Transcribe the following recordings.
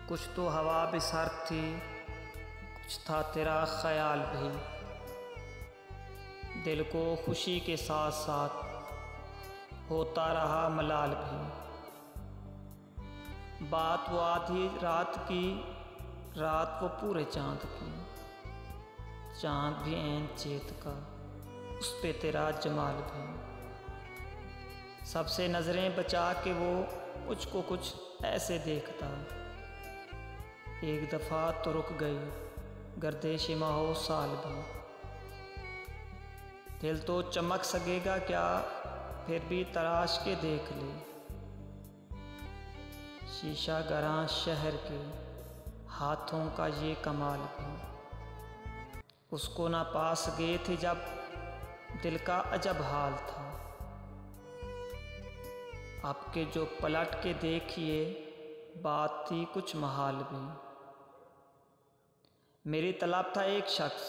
कुछ तो हवा भी सर्द थी, कुछ था तेरा ख्याल भी। दिल को खुशी के साथ साथ होता रहा मलाल भी। बात वो आधी रात की, रात वो पूरे चांद की। चांद भी ऐन चेत का, उस पे तेरा जमाल भी। सबसे नज़रें बचा के वो मुझको कुछ ऐसे देखता। एक दफ़ा तो रुक गई गर्दिश माहो साल भी। दिल तो चमक सकेगा क्या, फिर भी तराश के देख ले। शीशा गरां शहर के हाथों का ये कमाल भी। उसको ना पास गए थे जब दिल का अजब हाल था। आपके जो पलट के देखिए, बात थी कुछ महाल भी। मेरी तलब था एक शख्स,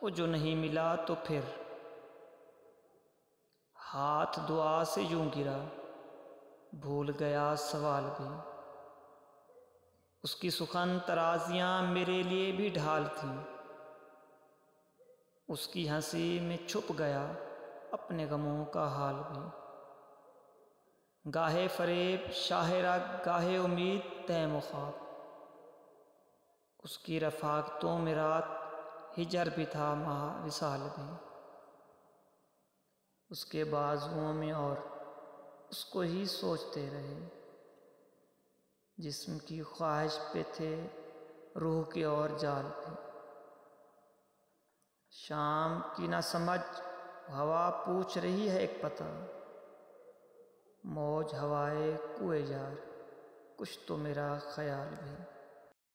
वो जो नहीं मिला तो फिर हाथ दुआ से यूं गिरा, भूल गया सवाल भी। उसकी सुखन तराजियां मेरे लिए भी ढाल थी। उसकी हंसी में छुप गया अपने गमों का हाल भी। गाहे फरेब शाहिरा गाहे उम्मीद तय मुखाब। उसकी रफ़ाक़तों में रात हिजर भी था माह विसाल भी। उसके बाजुओं में और उसको ही सोचते रहे। जिस्म की ख्वाहिश पे थे रूह के और जाल भी। शाम की ना समझ हवा पूछ रही है एक पता। मौज हवाए कुए जार, कुछ तो मेरा ख्याल भी।